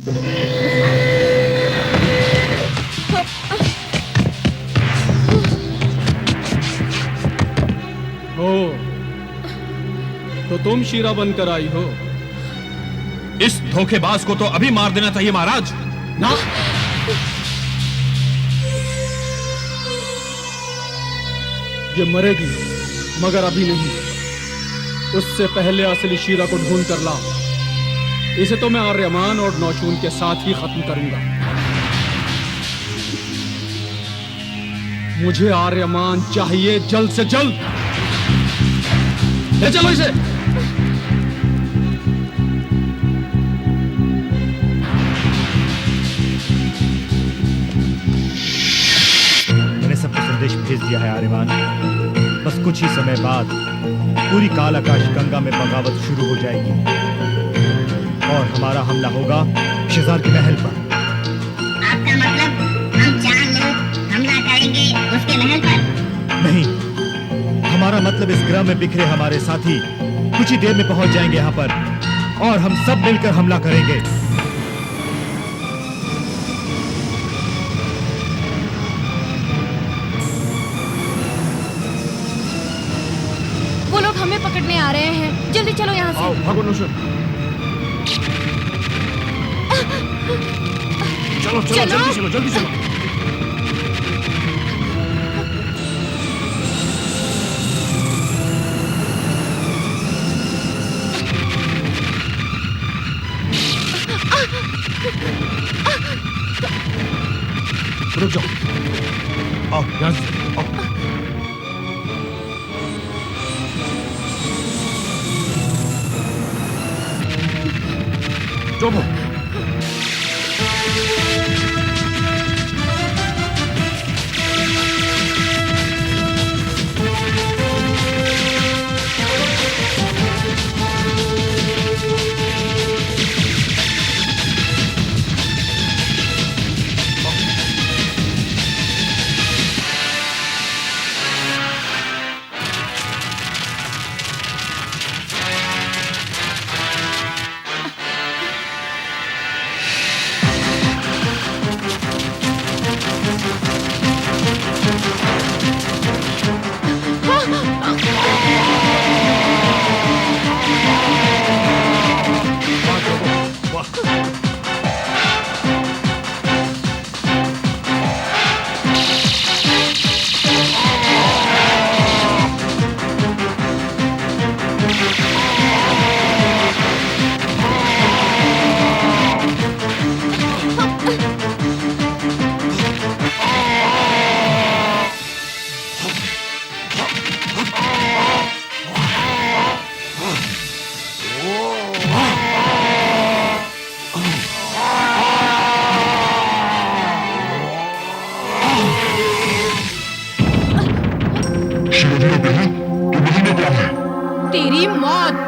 हो तो तुम शीरा बनकर आई हो। इस धोखेबाज को तो अभी मार देना चाहिए महाराज। ना, ये मरेगी मगर अभी नहीं, उससे पहले असली शीरा को ढूंढ कर ला। इसे तो मैं आर्यमान और नौशून के साथ ही खत्म करूंगा। मुझे आर्यमान चाहिए जल्द से जल्द। ले चलो इसे। मैंने सबको संदेश भेज दिया है आर्यमान। बस कुछ ही समय बाद पूरी काल आकाश गंगा में बगावत शुरू हो जाएगी और हमारा हमला होगा शेजार के महल पर। आपका मतलब हम 4 लोग हमला करेंगे उसके महल पर? नहीं, हमारा मतलब इस ग्रह में बिखरे हमारे साथी कुछ ही देर में पहुंच जाएंगे यहाँ पर और हम सब मिलकर हमला करेंगे। वो लोग हमें पकड़ने आ रहे हैं, जल्दी चलो यहाँ से। आओ भागो नौशून। चलो चलो चलो। जल्दी चलो जल्दी चलो। रुक जाओ। आओ यहाँ से आओ। चुप हो। तेरी मौत।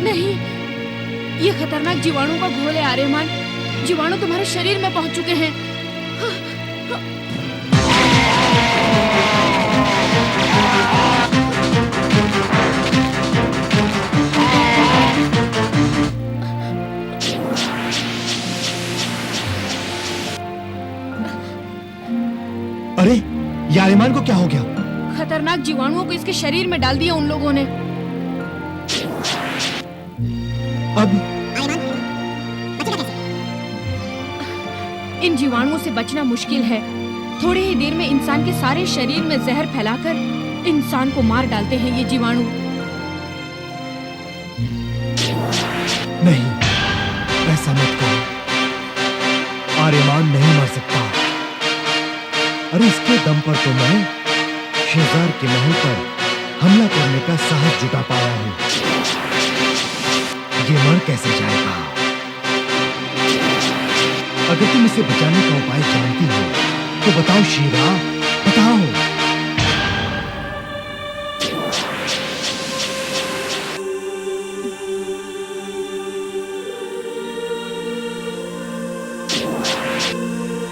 नहीं, ये खतरनाक जीवाणु का घोल है आर्यमान। जीवाणु तुम्हारे शरीर में पहुंच चुके हैं। अरे, ये आर्यमान को क्या हो गया? खतरनाक जीवाणुओं को इसके शरीर में डाल दिया उन लोगों ने। अब इन जीवाणुओं से बचना मुश्किल है। थोड़ी ही देर में इंसान के सारे शरीर में जहर फैलाकर इंसान को मार डालते हैं ये जीवाणु। नहीं, ऐसा मत करो। आर्यमान नहीं मर सकता। अरे इसके दम पर तो मैं शेजार के महल पर हमला करने का साहस जुटा पाया हूं। ये मर कैसे जाएगा? अगर तुम इसे बचाने का उपाय जानती हो तो बताओ शीरा, बताओ।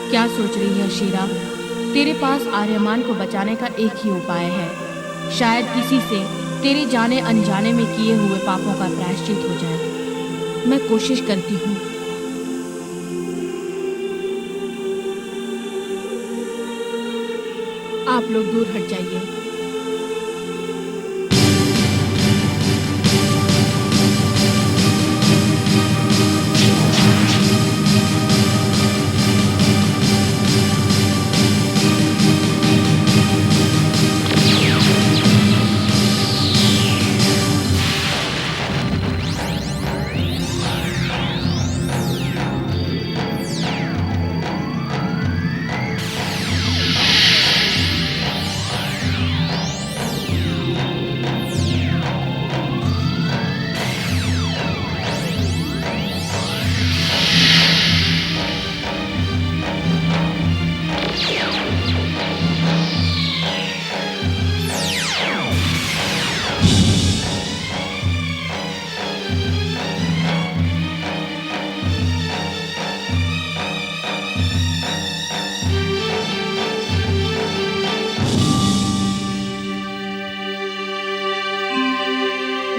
क्या सोच रही है शीरा? तेरे पास आर्यमान को बचाने का एक ही उपाय है। शायद इसी से तेरे जाने अनजाने में किए हुए पापों का प्रायश्चित हो जाए। मैं कोशिश करती हूँ। आप लोग दूर हट जाइए।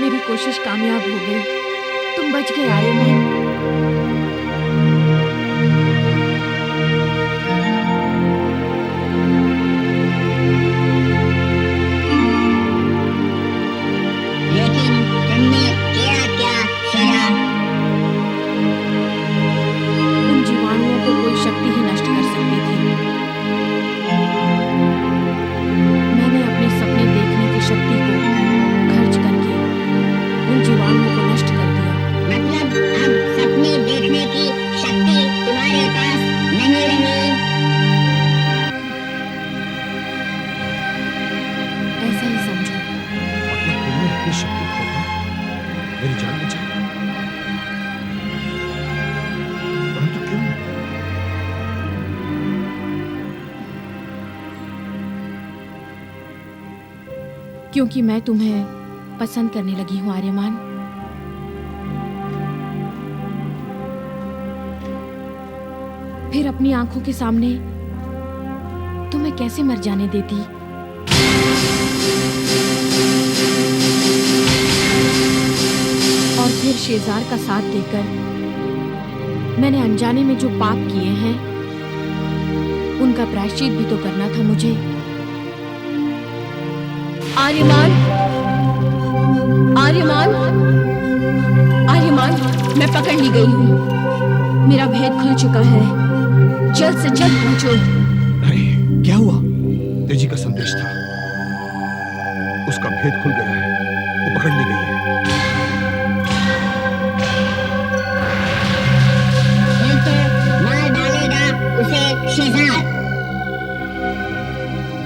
मेरी कोशिश कामयाब हो गई। तुम बच गए आर्यमान। लेकिन तुमने किया क्या शेरा? उन जीवाणुओं को कोई शक्ति ही नष्ट कर सकती थी। मैंने अपने सपने देखने की शक्ति को खर्च करके उन जीवाणुओं को नष्ट कर दिया। मतलब अब सपने देखने की शक्ति तुम्हारे पास नहीं रही? ऐसा ही समझो। मतलब तुमने अपनी शक्ति खोकर मेरी जान बचाई, परंतु क्यों? क्योंकि मैं तुम्हें पसंद करने लगी हूँ आर्यमान। फिर अपनी आंखों के सामने तुम्हें कैसे मर जाने देती? और फिर शेजार का साथ देकर मैंने अनजाने में जो पाप किए हैं उनका प्रायश्चित भी तो करना था मुझे। आर्यमान, आर्यमान, आर्यमान, मैं पकड़ ली गई हूँ। मेरा भेद खुल चुका है। जल्द से जल्द पहुंचो। नहीं, क्या हुआ? तेजी का संदेश था, उसका भेद खुल गया है, वो पकड़ ली गई है। फिर तो मार डालेगा उसे शेजार।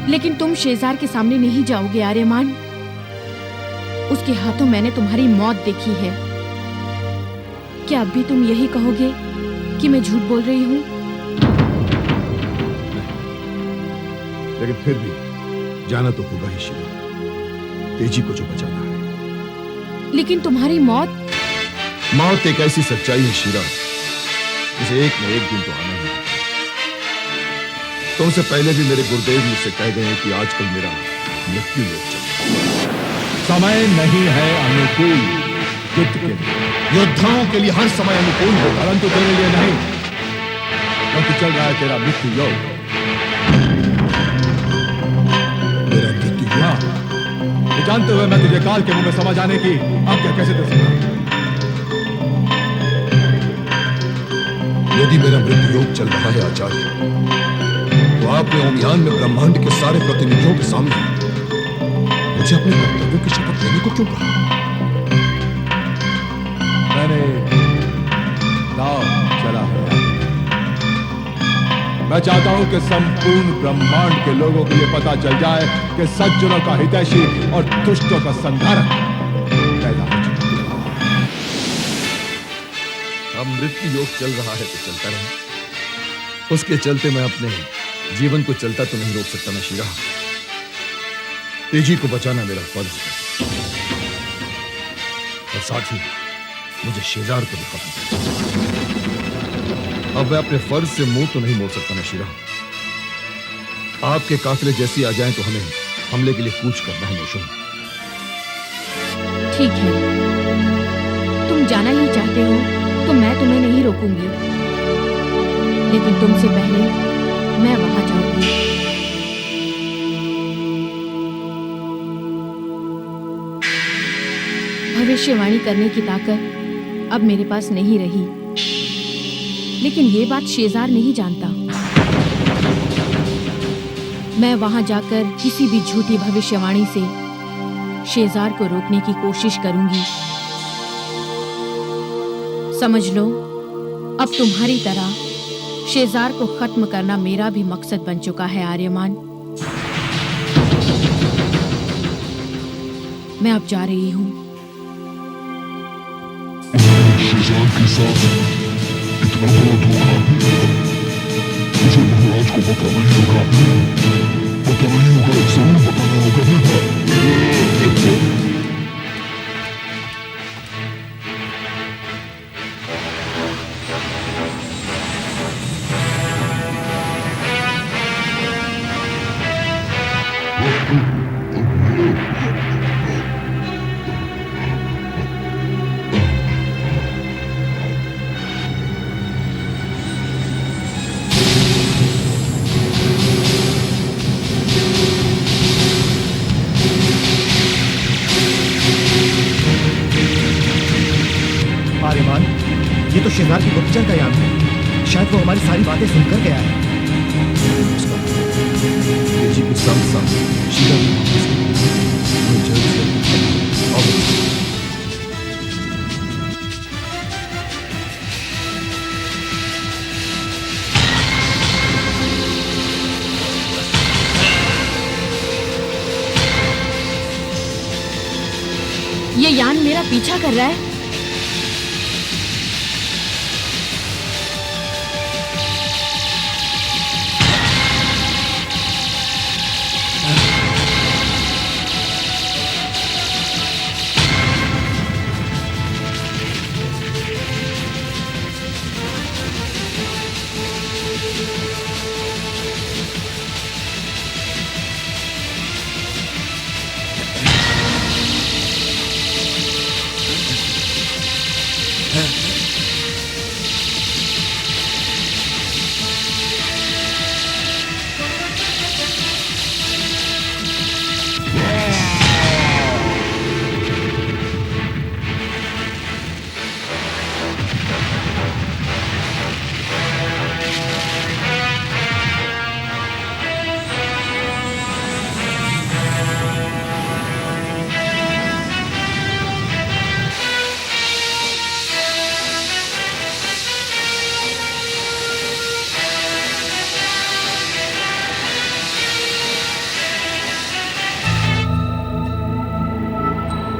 लेकिन तुम शेजार के सामने नहीं जाओगे आर्यमान। उसके हाथों मैंने तुम्हारी मौत देखी है। क्या अब भी तुम यही कहोगे कि मैं झूठ बोल रही हूँ? लेकिन फिर भी जाना तो होगा ही शीला, तेजी को जो बचाना है। लेकिन तुम्हारी मौत। मौत एक ऐसी सच्चाई है शीला, जिसे एक न एक दिन तो आना ही है। तुमसे पहले भी मेरे गुरुदेव मुझसे कह गए हैं कि आजकल मेरा मृत्यु योग चल रहा है। समय नहीं है अनुकूल युद्ध के लिए। योद्धाओं के लिए हर समय अनुकूल हो, परंतु तेरे लिए नहीं, क्योंकि चल रहा है तेरा मृत्यु योग। तेरा मृत्यु योग ये जानते हुए मैं तुझे काल के मुंह में समा जाने की आज्ञा कैसे दे सकता हूं? यदि मेरा मृत्यु योग चल रहा है आचार्य, तो आपने ओमियान में ब्रह्मांड के सारे प्रतिनिधियों के सामने मुझे अपने कर्तव्यों की शपथ लेने को क्यों कहा? मैंने दाव चला है। मैं चाहता हूं कि संपूर्ण ब्रह्मांड के लोगों को यह पता चल जाए कि सज्जनों का हितैषी और दुष्टों का संधारक पैदा हो चुका है। अब मृत्यु योग चल रहा है तो चलता रहे, उसके चलते मैं अपने जीवन को चलता तो नहीं रोक सकता। मैं शीरा, तेजी को बचाना मेरा फर्ज है और साथ ही मुझे शेजार को भी खत्म करना। अब मैं अपने फर्ज से मुंह तो नहीं मोड़ सकता। मैं शीरा, आपके काफिले जैसी आ जाएं तो हमें हमले के लिए कूच करना है। नौशुन, ठीक है, तुम जाना ही चाहते हो तो मैं तुम्हें नहीं रोकूंगी, लेकिन तुमसे पहले मैं वहां जाऊंगी। भविष्यवाणी करने की ताकत अब मेरे पास नहीं रही, लेकिन ये बात शेजार नहीं जानता। मैं वहां जाकर किसी भी झूठी भविष्यवाणी से शेजार को रोकने की कोशिश करूंगी। समझ लो, अब तुम्हारी तरह शेजार को खत्म करना मेरा भी मकसद बन चुका है आर्यमान। मैं अब जा रही हूं। शेजार के साथ इतना बड़ा धोखा मुझे महाराज को बताना ही होगा। जरूर बताना होगा। आर्यमान, ये तो शेजार की गुप्तचर का यान है। शायद वो हमारी सारी बातें सुनकर गया है। तेजी के साथ साथ शीरा भी मैं जल्द से ये यान मेरा पीछा कर रहा है।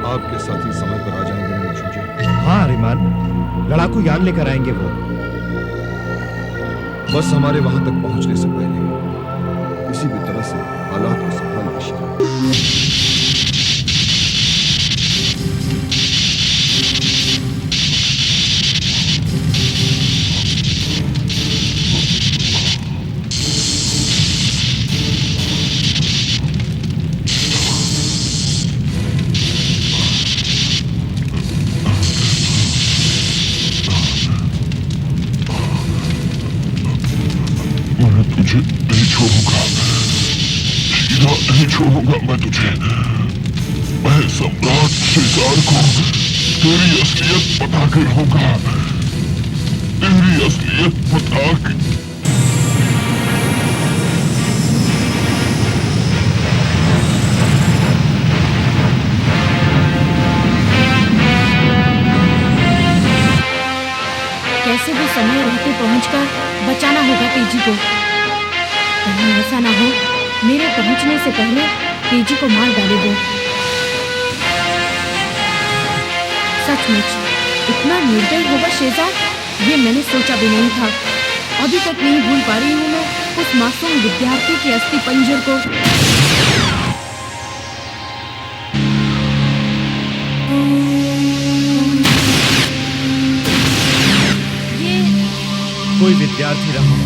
आपके साथी समय पर आ जाएंगे ना नौशुन जी? हाँ आर्यमान, लड़ाकू यान लेकर आएंगे वो। बस हमारे वहां तक पहुंचने से पहले किसी भी तरह से हालात को संभाल लीजिए। मैं तुझे नहीं छोड़ूंगा शीरा, नहीं छोड़ूंगा मैं तुझे। मैं सम्राट शेजार को तेरी असलियत बता के रहूंगा। तेरी असलियत बता के। कैसे भी समय रहते पहुंचकर बचाना होगा तेजी को। कहीं ऐसा ना हो मेरे पहुंचने से पहले तेजी को मार डाले वो। सचमुच इतना निर्दयी होगा शेजार, ये मैंने सोचा भी नहीं था। अभी तक नहीं भूल पा रही हूँ मैं उस मासूम विद्यार्थी के अस्थि पंजर को। कोई विद्यार्थी रहा हो।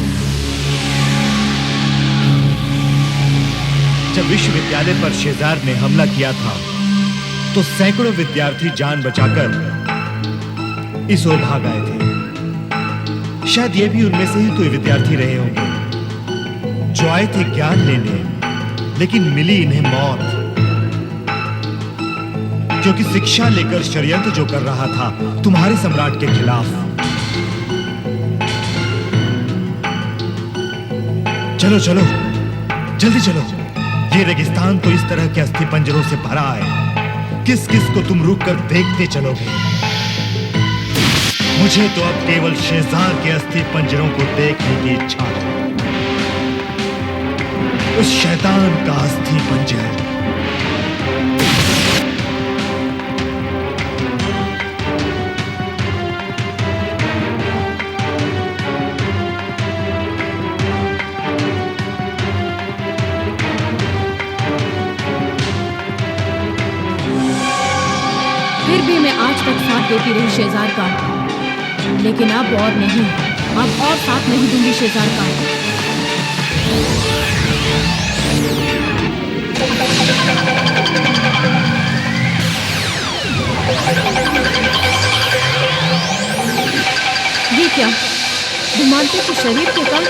जब विश्वविद्यालय पर शेजार ने हमला किया था तो सैकड़ों विद्यार्थी जान बचाकर इस ओर भाग आए थे। शायद ये भी उनमें से ही कोई विद्यार्थी रहे होंगे जो आए थे ज्ञान लेने, लेकिन मिली इन्हें मौत, क्योंकि शिक्षा लेकर षड्यंत्र जो कर रहा था तुम्हारे सम्राट के खिलाफ। चलो चलो जल्दी चलो, ये रेगिस्तान तो इस तरह के अस्थि पंजरों से भरा है, किस किस को तुम रुक कर देखते चलोगे। मुझे तो अब केवल शेजार के अस्थि पंजरों को देखने की इच्छा है। उस शैतान का अस्थि पंजर। फिर भी मैं आज तक साथ देती रही शेजार का, लेकिन अब और नहीं, अब और साथ नहीं दूंगी शेजार का। ये क्या, धुमांते के शरीर के कण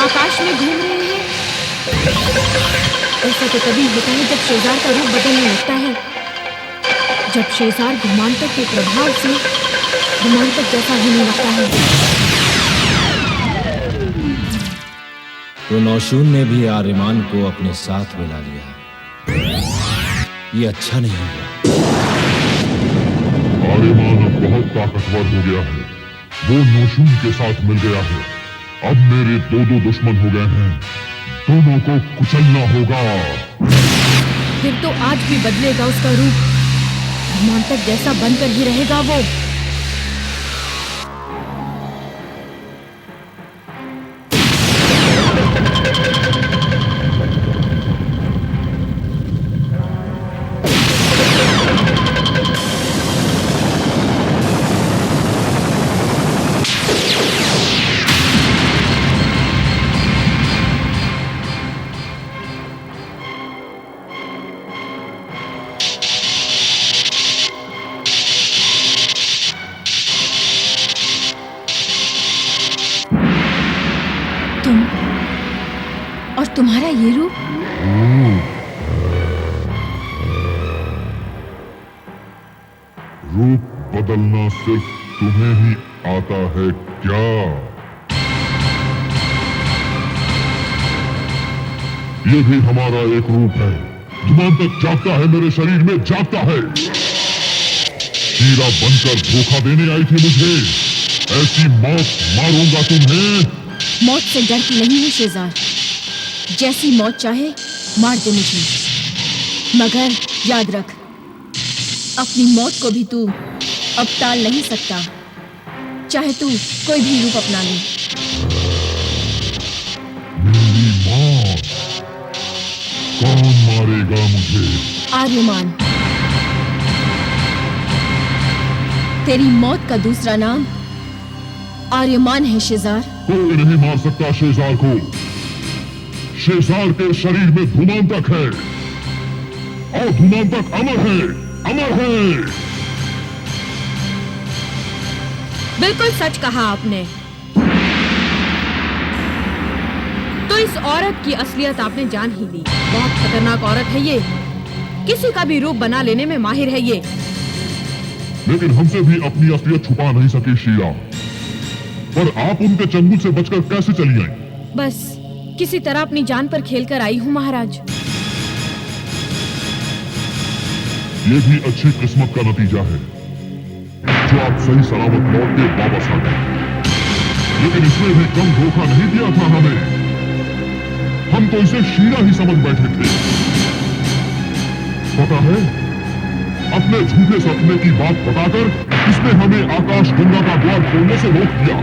आकाश में घूम रहे हैं। ऐसा तो तभी होता है जब शेजार का रूप बदलने लगता है, जब शेजार धुमांतक के प्रभाव से धुमांतक जैसा होने लगता है। तो नौशून ने भी आर्यमान को अपने साथ मिला लिया। ये अच्छा नहीं हुआ। आर्यमान अब बहुत ताकतवर हो गया है, वो नौशून के साथ मिल गया है। अब मेरे दो दुश्मन हो गए हैं, दोनों को कुचलना होगा। फिर तो आज भी बदलेगा उसका रूप, धुमांतक जैसा बनकर ही रहेगा वो। तुम और तुम्हारा ये रूप, रूप बदलना सिर्फ तुम्हें ही आता है क्या? ये भी हमारा एक रूप है। धुमांतक जागता है, मेरे शरीर में जागता है। हीरा बनकर धोखा देने आई थी मुझे, ऐसी मौत मारूंगा तुम्हें। मौत से डरती नहीं हूँ शेजार, जैसी मौत चाहे मार दे मुझे, मगर याद रख, अपनी मौत को भी तू अब टाल नहीं सकता, चाहे तू कोई भी रूप अपना ले। मेरी मौत? कौन मारेगा मुझे? आर्यमान। तेरी मौत का दूसरा नाम आर्यमान है शेजार। कोई नहीं मार सकता शेजार को। शेजार के शरीर में धुमांतक है, और धुमांतक अमर है, अमर है। बिल्कुल सच कहा आपने। तो इस औरत की असलियत आपने जान ही ली। बहुत खतरनाक औरत है ये। किसी का भी रूप बना लेने में माहिर है ये। लेकिन हमसे भी अपनी असलियत छुपा नहीं सकी शीला। पर आप उनके चंगुल से बचकर कैसे चली आई? बस किसी तरह अपनी जान पर खेलकर आई हूँ महाराज। ये भी अच्छी किस्मत का नतीजा है जो आप सही सलामत लौट के वापस आ गए। लेकिन इसमें भी कम धोखा नहीं दिया था हमें। हम तो इसे शीला ही समझ बैठे थे। पता है, अपने झूठे सपने की बात बताकर इसने हमें आकाश गंगा का द्वार खोलने से रोक दिया।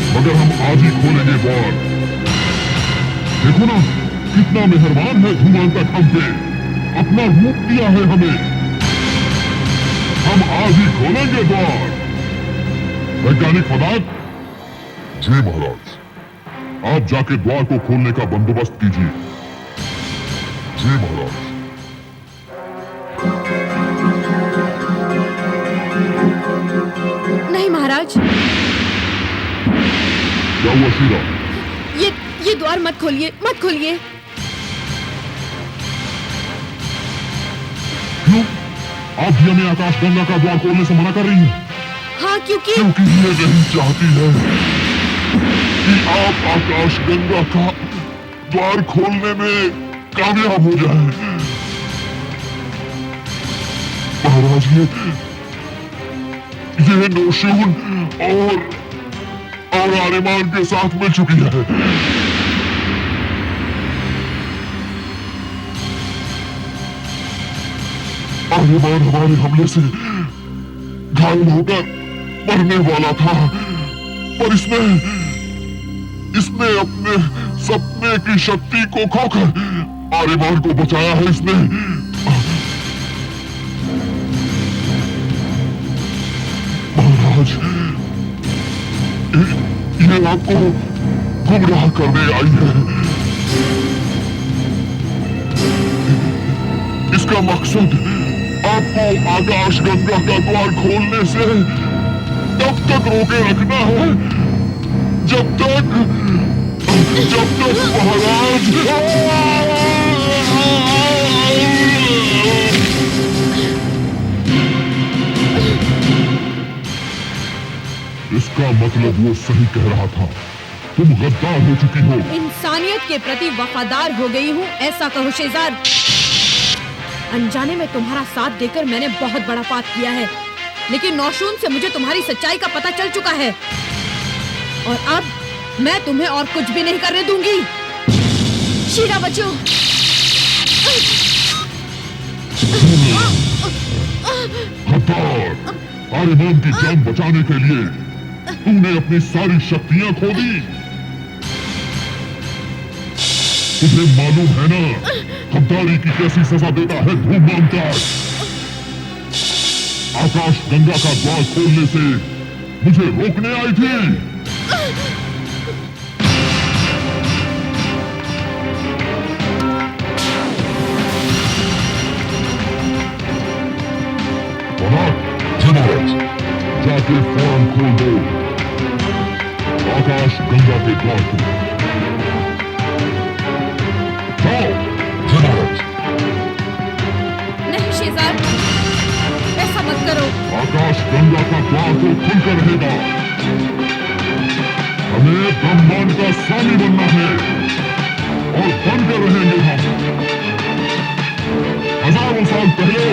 मगर हम आज ही खोलेंगे द्वार। देखो ना, कितना मेहरबान है धूमांतक हम पे। अपना रूप दिया है हमें। हम आज ही खोलेंगे द्वार। वैज्ञानिक फदाक। जी महाराज। आप जाके द्वार को खोलने का बंदोबस्त कीजिए। जी महाराज। नहीं महाराज, क्या हुआ शीला? ये द्वार मत खोलिए, मत खोलिए। क्यों? आप भी हमें आकाश गंगा का द्वार खोलने से मना कर रही हैं? हाँ, क्योंकि ये नहीं चाहती है कि आप आकाश गंगा का द्वार खोलने में कामयाब हो जाए। महाराज, ये नौशून और आर्यमान के साथ मिल चुकी है। आर्यमान हमारे हमले से घायल होकर मरने वाला था, पर इसने अपने सपने की शक्ति को खोकर आर्यमान को बचाया है। इसने महाराज, ये आपको गुमराह करने आई है। इसका मकसद आपको आकाश गंगा का द्वार खोलने से तब तक रोके रखना है जब तक महाराज इसका मतलब वो सही कह रहा था। तुम गद्दार हो चुकी हो। इंसानियत के प्रति वफादार हो गई हूँ, ऐसा कहो शेजार। अनजाने में तुम्हारा साथ देकर मैंने बहुत बड़ा पाप किया है, लेकिन नौशून से मुझे तुम्हारी सच्चाई का पता चल चुका है और अब मैं तुम्हें और कुछ भी नहीं करने दूंगी। शीला बचो। गद्दार, आर्यमान की जान बचाने के लिए तूने अपनी सारी शक्तियां खो दी। तुझे मालूम है ना गद्दारी की कैसी सजा देता है धूमांतक? आकाश गंगा का द्वार खोलने से मुझे रोकने आई थी। जाके फौरन खोल दो आकाश गंगा के द्वार को। जाओ जनाब। नहीं शेजार, ऐसा मत करो। आकाश गंगा का द्वार तो खुलकर रहेगा। हमें ब्रह्मांड का स्वामी बनना है और बनकर रहेंगे हम। हजारों साल पहले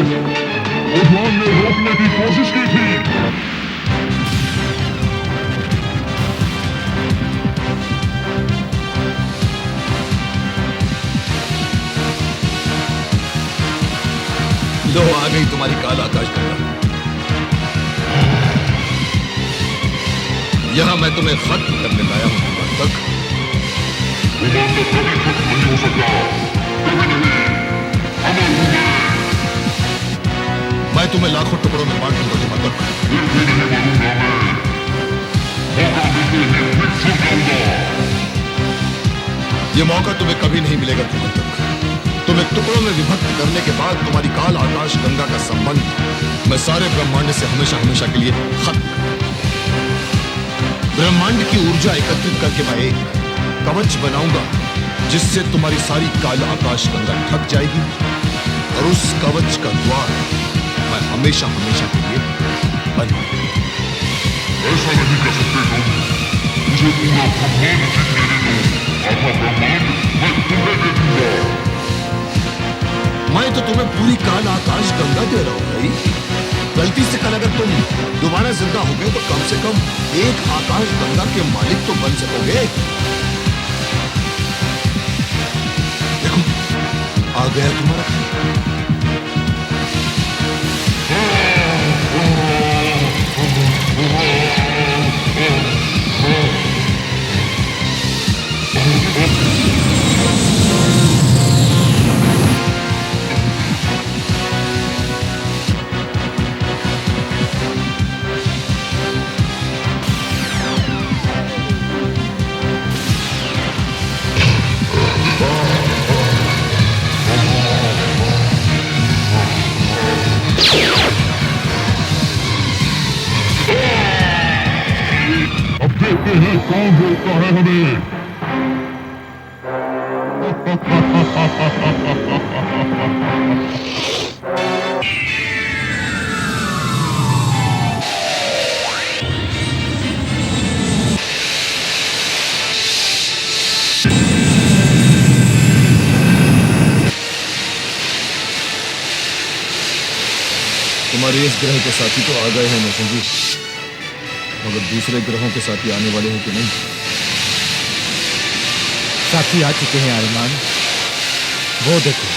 ओधवान ने रोकने की कोशिश की थी, लो आ गई तुम्हारी काल आकाश गंगा। यहां मैं तुम्हें खत्म करने लाया हूं तक। नहीं हो सकता। मैं तुम्हें लाखों टुकड़ों में बांट दूंगा तक। ये मौका तुम्हें कभी नहीं मिलेगा तक। तुम्हें टुकड़ों में विभक्त करने के बाद तुम्हारी काल आकाश गंगा का संबंध मैं सारे ब्रह्मांड से हमेशा हमेशा के लिए खत्म। ब्रह्मांड की ऊर्जा एकत्रित करके मैं एक कवच बनाऊंगा जिससे तुम्हारी सारी काल आकाश गंगा ढक जाएगी और उस कवच का द्वार मैं हमेशा हमेशा के लिए बंद कर दूंगा। ऐसा नहीं कर सकते तुम। मुझे पूरा ब्रह्मांड जीतने दो। आधा ब्रह्मांड मैं तुम्हें दे दूंगा। मैं तो तुम्हें पूरी काल आकाश गंगा दे रहा हूं भाई। गलती से कल अगर तुम दोबारा जिंदा हो गए तो कम से कम एक आकाश गंगा के मालिक तो बन सकोगे। देखो आ गया तुम्हारा खाना। अब देखते हैं कौन रोकता है हमें। तुम्हारे इस ग्रह के साथी तो आ गए हैं नौसिंह जी, मगर दूसरे ग्रहों के साथी आने वाले हैं कि नहीं? साथी आ चुके हैं आर्यमान, वो देखो।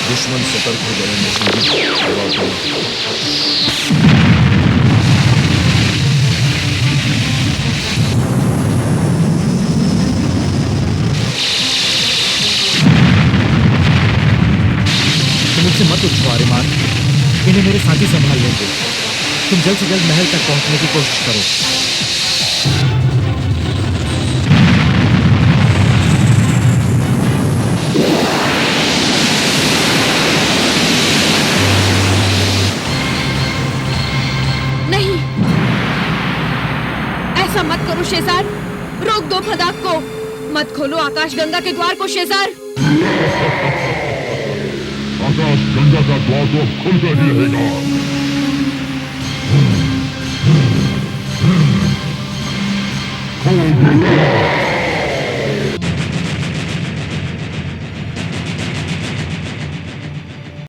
दुश्मन सतर्क हो गए नौसिंह जी। जवाब दो। तुम मुझसे मत उछो आर्यमान, इन्हें मेरे साथी संभाल लेंगे। तुम जल्द से जल्द महल तक पहुंचने की कोशिश करो। नहीं, ऐसा मत करो शेजार। रोक दो फदाक को। मत खोलो आकाश गंगा के द्वार को शेजार। आकाश गंगा का द्वार तो अब खुलता ही रहेगा। खोल दो द्वार।